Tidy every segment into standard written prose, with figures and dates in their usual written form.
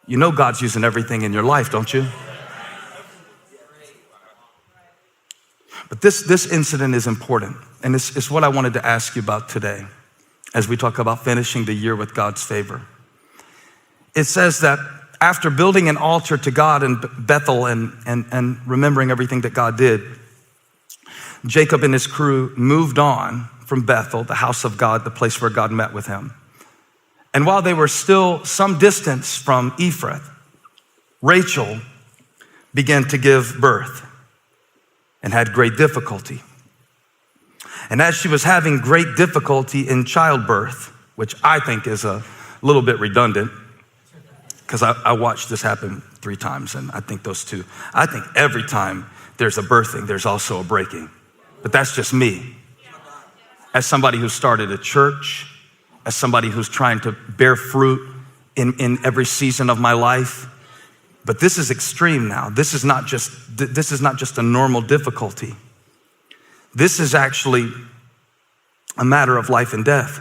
You know God's using everything in your life, don't you? But this incident is important, and it's what I wanted to ask you about today as we talk about finishing the year with God's favor. It says that after building an altar to God in Bethel and remembering everything that God did, Jacob and his crew moved on from Bethel, the house of God, the place where God met with him. And while they were still some distance from Ephrath, Rachel began to give birth and had great difficulty. And as she was having great difficulty in childbirth, which I think is a little bit redundant, because I watched this happen 3 times, and I think every time there's a birthing, there's also a breaking. But that's just me. As somebody who started a church, as somebody who's trying to bear fruit in every season of my life. But this is extreme now. This is not just a normal difficulty. This is actually a matter of life and death.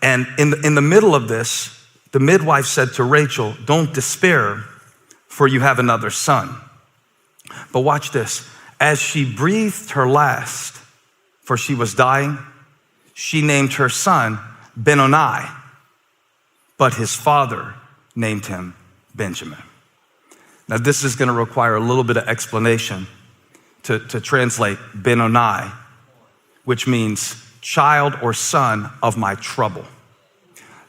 And in the middle of this, the midwife said to Rachel, "Don't despair, for you have another son." But watch this. As she breathed her last, for she was dying, she named her son Benoni, but his father named him Benjamin. Now this is going to require a little bit of explanation to translate Benoni, which means child or son of my trouble.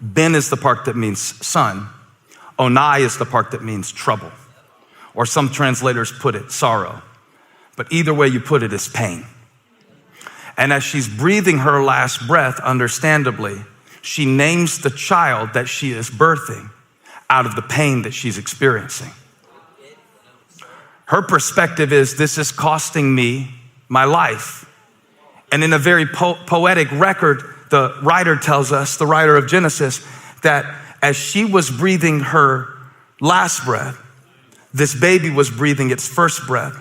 Ben is the part that means son. Oni is the part that means trouble. Or some translators put it sorrow. But either way you put it is pain. And as she's breathing her last breath, understandably, she names the child that she is birthing out of the pain that she's experiencing. Her perspective is, this is costing me my life. And in a very poetic record, the writer tells us, the writer of Genesis, that as she was breathing her last breath, this baby was breathing its first breath.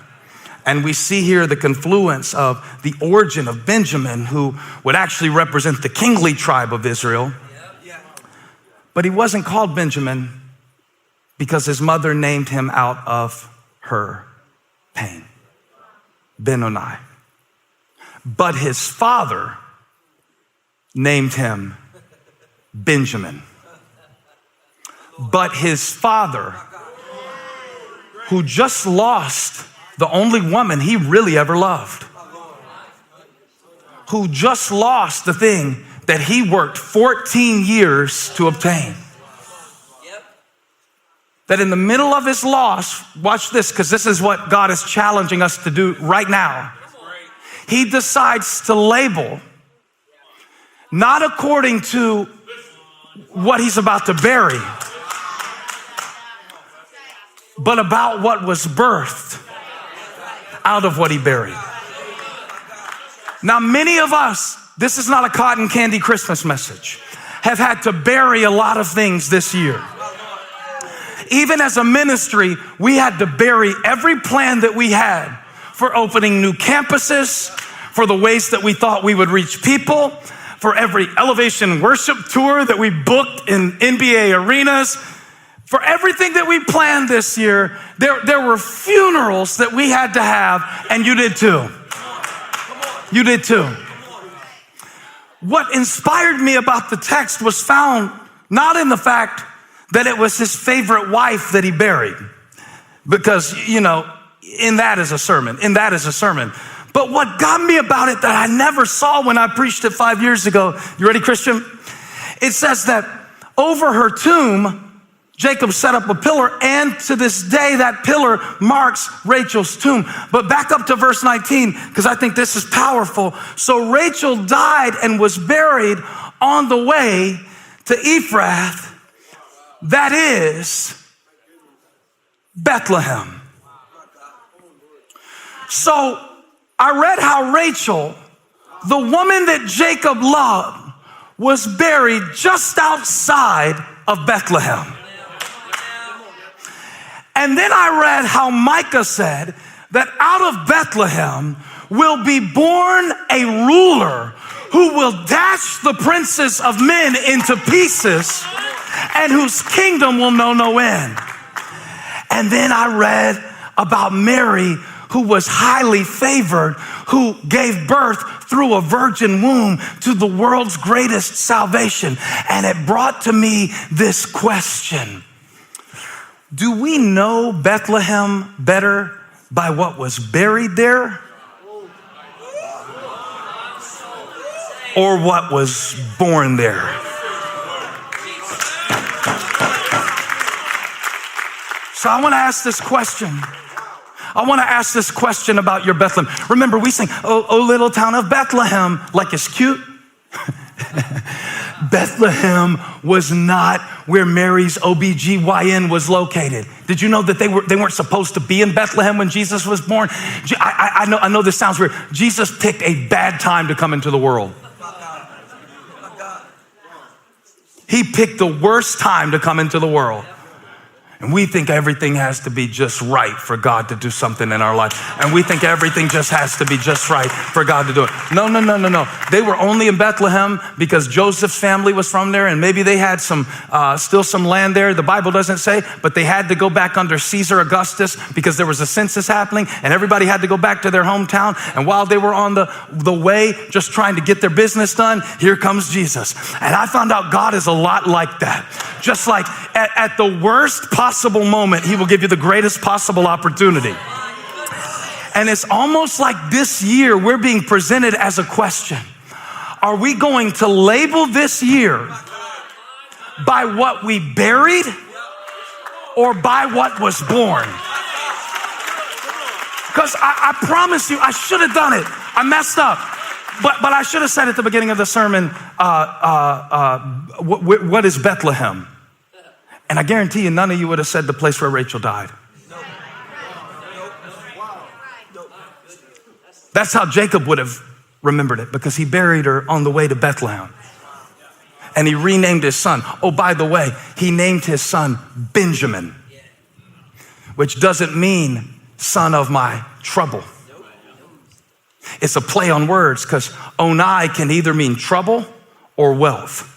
And we see here the confluence of the origin of Benjamin, who would actually represent the kingly tribe of Israel. But he wasn't called Benjamin because his mother named him out of her pain. Benoni. But his father named him Benjamin. But his father, who just lost the only woman he really ever loved, who just lost the thing that he worked 14 years to obtain. That in the middle of his loss, watch this, because this is what God is challenging us to do right now. He decides to label, not according to what he's about to bury, but about what was birthed out of what he buried. Now, many of us, this is not a cotton candy Christmas message, have had to bury a lot of things this year. Even as a ministry, we had to bury every plan that we had for opening new campuses, for the ways that we thought we would reach people, for every Elevation worship tour that we booked in NBA arenas. For everything that we planned this year, there were funerals that we had to have, and you did too. You did too. What inspired me about the text was found not in the fact that it was his favorite wife that he buried, because, you know, in that is a sermon. But what got me about it that I never saw when I preached it 5 years ago, you ready, Christian? It says that over her tomb, Jacob set up a pillar, and to this day, that pillar marks Rachel's tomb. But back up to verse 19, because I think this is powerful. So Rachel died and was buried on the way to Ephrath, that is Bethlehem. So I read how Rachel, the woman that Jacob loved, was buried just outside of Bethlehem. And then I read how Micah said that out of Bethlehem will be born a ruler who will dash the princes of men into pieces and whose kingdom will know no end. And then I read about Mary, who was highly favored, who gave birth through a virgin womb to the world's greatest salvation. And it brought to me this question. Do we know Bethlehem better by what was buried there or what was born there? So I want to ask this question. I want to ask this question about your Bethlehem. Remember, we sing, oh little town of Bethlehem, like it's cute. Bethlehem was not where Mary's OBGYN was located. Did you know that they weren't supposed to be in Bethlehem when Jesus was born? I know this sounds weird. Jesus picked a bad time to come into the world. He picked the worst time to come into the world. And we think everything has to be just right for God to do something in our life. And we think everything just has to be just right for God to do it. No. They were only in Bethlehem because Joseph's family was from there, and maybe they had still some land there. The Bible doesn't say, but they had to go back under Caesar Augustus because there was a census happening, and everybody had to go back to their hometown. And while they were on the way, just trying to get their business done, here comes Jesus. And I found out God is a lot like that. Just like at the worst possible moment, he will give you the greatest possible opportunity. And it's almost like this year we're being presented as a question. Are we going to label this year by what we buried or by what was born? Because I promise you, I should have done it. I messed up. But I should have said at the beginning of the sermon, what is Bethlehem? And I guarantee you, none of you would have said the place where Rachel died. That's how Jacob would have remembered it, because he buried her on the way to Bethlehem. And he renamed his son. Oh, by the way, he named his son Benjamin, which doesn't mean son of my trouble. It's a play on words, because Onai can either mean trouble or wealth.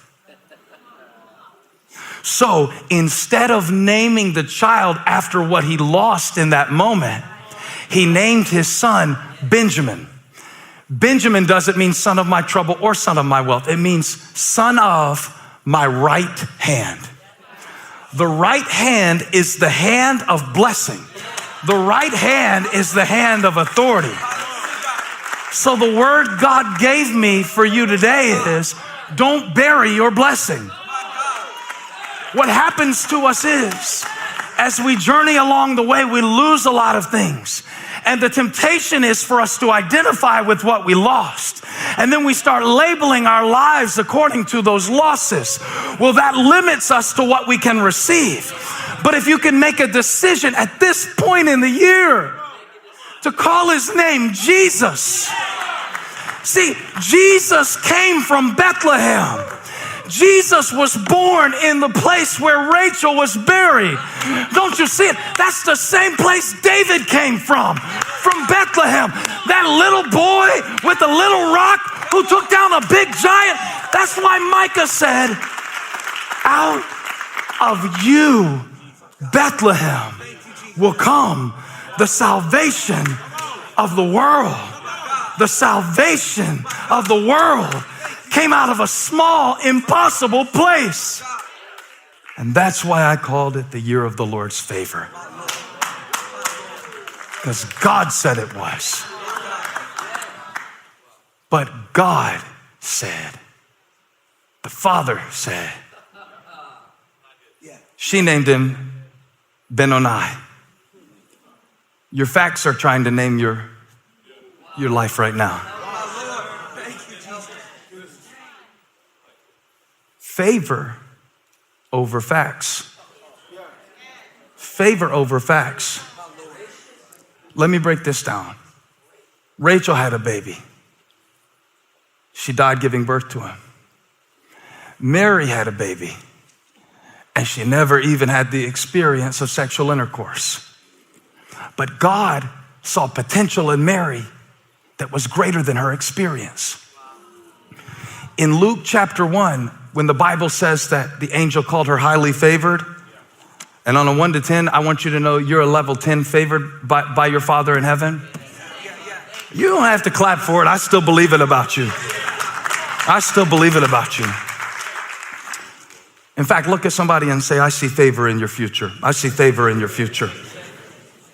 So instead of naming the child after what he lost in that moment, he named his son Benjamin. Benjamin doesn't mean son of my trouble or son of my wealth. It means son of my right hand. The right hand is the hand of blessing. The right hand is the hand of authority. So the word God gave me for you today is, don't bury your blessing. What happens to us is, as we journey along the way, we lose a lot of things. And the temptation is for us to identify with what we lost. And then we start labeling our lives according to those losses. Well, that limits us to what we can receive. But if you can make a decision at this point in the year to call his name Jesus. See, Jesus came from Bethlehem. Jesus was born in the place where Rachel was buried. Don't you see it? That's the same place David came from Bethlehem. That little boy with a little rock who took down a big giant. That's why Micah said, out of you, Bethlehem, will come the salvation of the world. The salvation of the world came out of a small, impossible place. And that's why I called it the year of the Lord's favor. Because God said it was. But God said, the Father said, she named him Benoni. Your facts are trying to name your life right now. Favor over facts. Favor over facts. Let me break this down. Rachel had a baby. She died giving birth to him. Mary had a baby, and she never even had the experience of sexual intercourse. But God saw potential in Mary that was greater than her experience. In Luke chapter 1, when the Bible says that the angel called her highly favored, and on a 1 to 10, I want you to know you're a level 10 favored by your Father in heaven. You don't have to clap for it. I still believe it about you. I still believe it about you. In fact, look at somebody and say, I see favor in your future. I see favor in your future.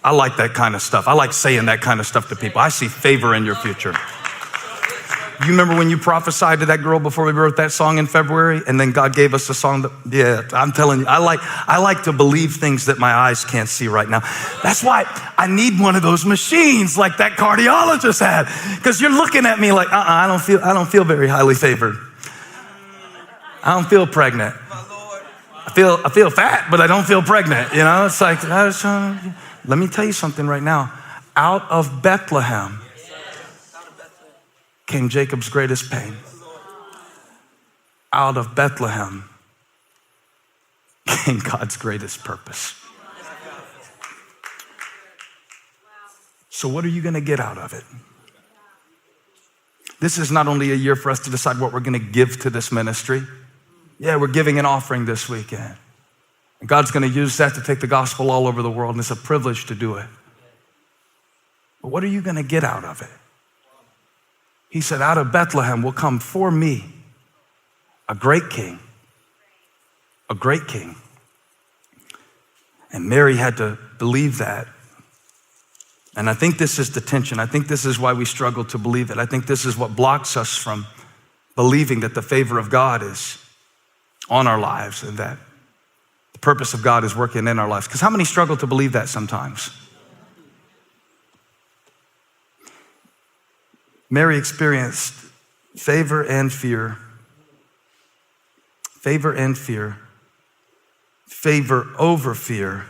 I like that kind of stuff. I like saying that kind of stuff to people. I see favor in your future. You remember when you prophesied to that girl before we wrote that song in February, and then God gave us a song that, yeah, I'm telling you, I like to believe things that my eyes can't see right now. That's why I need one of those machines like that cardiologist had, because you're looking at me like, I don't feel very highly favored. I don't feel pregnant. I feel fat, but I don't feel pregnant. You know, it's like, let me tell you something right now. Out of Bethlehem came Jacob's greatest pain. Out of Bethlehem came God's greatest purpose. So what are you going to get out of it? This is not only a year for us to decide what we're going to give to this ministry. Yeah, we're giving an offering this weekend. And God's going to use that to take the gospel all over the world, and it's a privilege to do it. But what are you going to get out of it? He said, out of Bethlehem will come for me a great king, a great king. And Mary had to believe that. And I think this is the tension. I think this is why we struggle to believe it. I think this is what blocks us from believing that the favor of God is on our lives and that the purpose of God is working in our lives. Because how many struggle to believe that sometimes? Mary experienced favor and fear, favor and fear, favor over fear.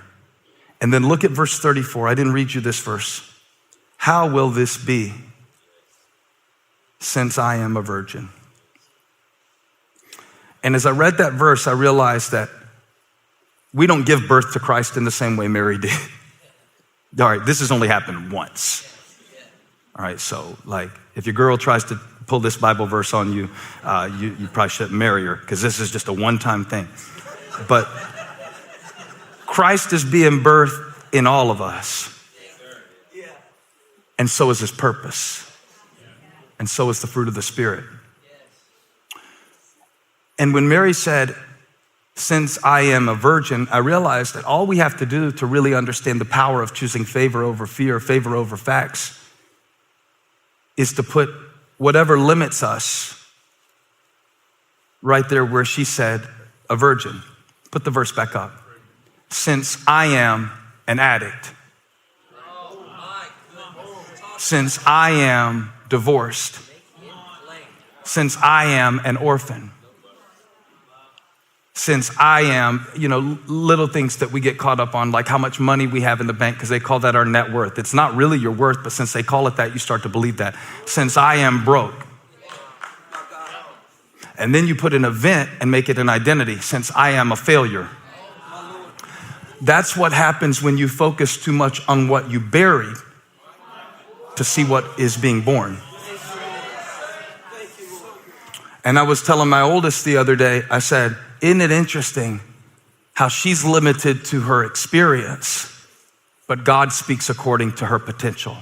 And then look at verse 34. I didn't read you this verse. How will this be since I am a virgin? And as I read that verse, I realized that we don't give birth to Christ in the same way Mary did. All right, this has only happened once. All right, so like if your girl tries to pull this Bible verse on you, you probably shouldn't marry her because this is just a one-time thing. But Christ is being birthed in all of us. And so is his purpose. And so is the fruit of the Spirit. And when Mary said, since I am a virgin, I realized that all we have to do to really understand the power of choosing favor over fear, favor over facts, is to put whatever limits us right there where she said, a virgin. Put the verse back up. Since I am an addict. Since I am divorced. Since I am an orphan. Since I am, little things that we get caught up on, like how much money we have in the bank, because they call that our net worth. It's not really your worth, but since they call it that, you start to believe that. Since I am broke. And then you put an event and make it an identity. Since I am a failure. That's what happens when you focus too much on what you buried to see what is being born. And I was telling my oldest the other day, I said, isn't it interesting how she's limited to her experience, but God speaks according to her potential?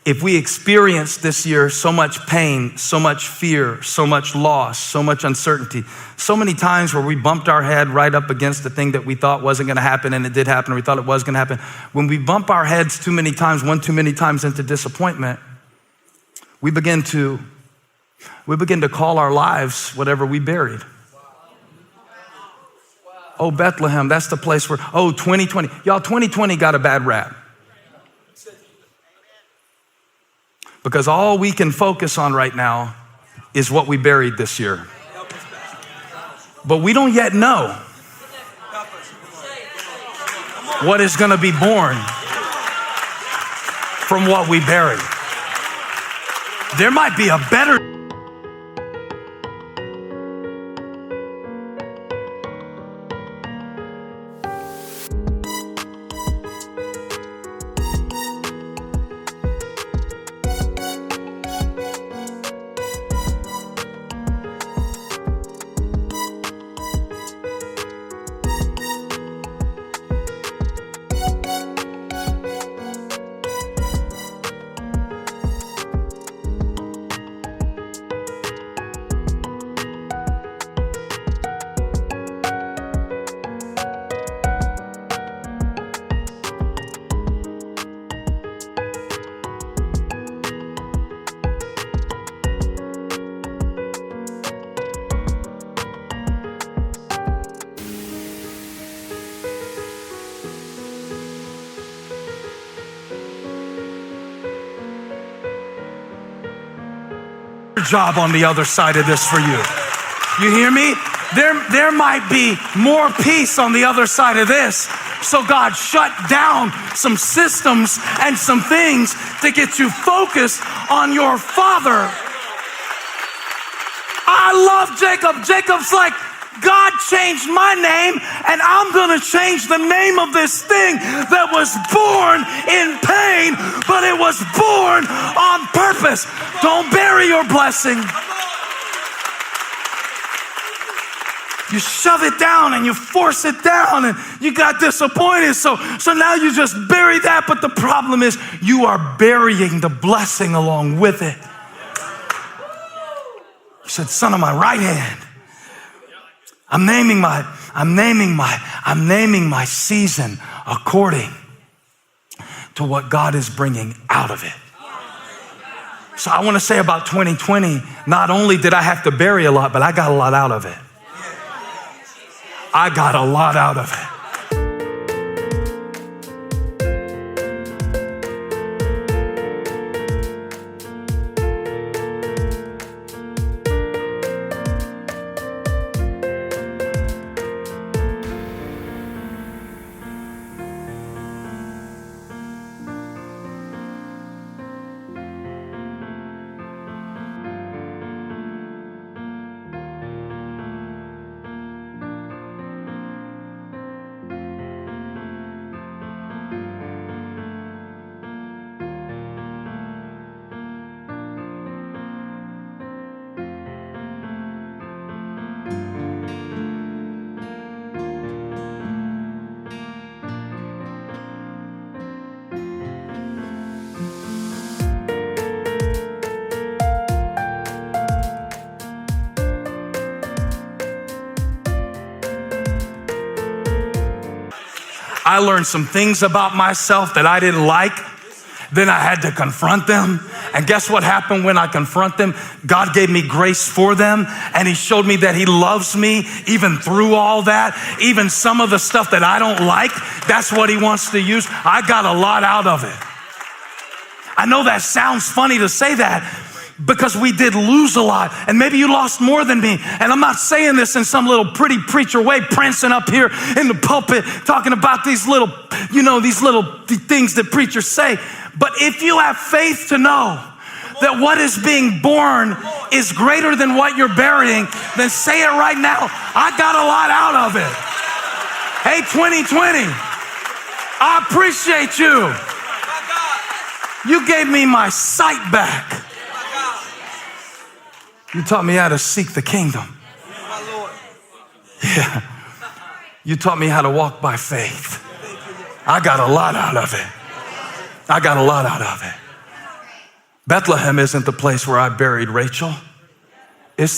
If we experience this year so much pain, so much fear, so much loss, so much uncertainty, so many times where we bumped our head right up against the thing that we thought wasn't going to happen and it did happen, or we thought it was going to happen. When we bump our heads too many times, one too many times into disappointment, we begin to call our lives whatever we buried. Oh, Bethlehem, that's the place where, 2020. Y'all, 2020 got a bad rap. Because all we can focus on right now is what we buried this year. But we don't yet know what is going to be born from what we buried. There might be a better job on the other side of this for you. You hear me? There might be more peace on the other side of this. So God shut down some systems and some things to get you focused on your Father. I love Jacob. Jacob's like, God changed my name, and I'm going to change the name of this thing that was born in pain, but it was born on purpose. Don't bury your blessing. You shove it down and you force it down and you got disappointed. So now you just bury that. But the problem is you are burying the blessing along with it. You said, son of my right hand. I'm naming my season according to what God is bringing out of it. So I want to say about 2020, not only did I have to bury a lot, but I got a lot out of it. I got a lot out of it. I learned some things about myself that I didn't like. Then I had to confront them. And guess what happened when I confront them? God gave me grace for them. And he showed me that he loves me even through all that. Even some of the stuff that I don't like, that's what he wants to use. I got a lot out of it. I know that sounds funny to say that, because we did lose a lot, and maybe you lost more than me. And I'm not saying this in some little pretty preacher way, prancing up here in the pulpit, talking about these little things that preachers say. But if you have faith to know that what is being born is greater than what you're burying, then say it right now. I got a lot out of it. Hey, 2020, I appreciate you. You gave me my sight back. You taught me how to seek the kingdom. Yeah. You taught me how to walk by faith. I got a lot out of it. I got a lot out of it. Bethlehem isn't the place where I buried Rachel.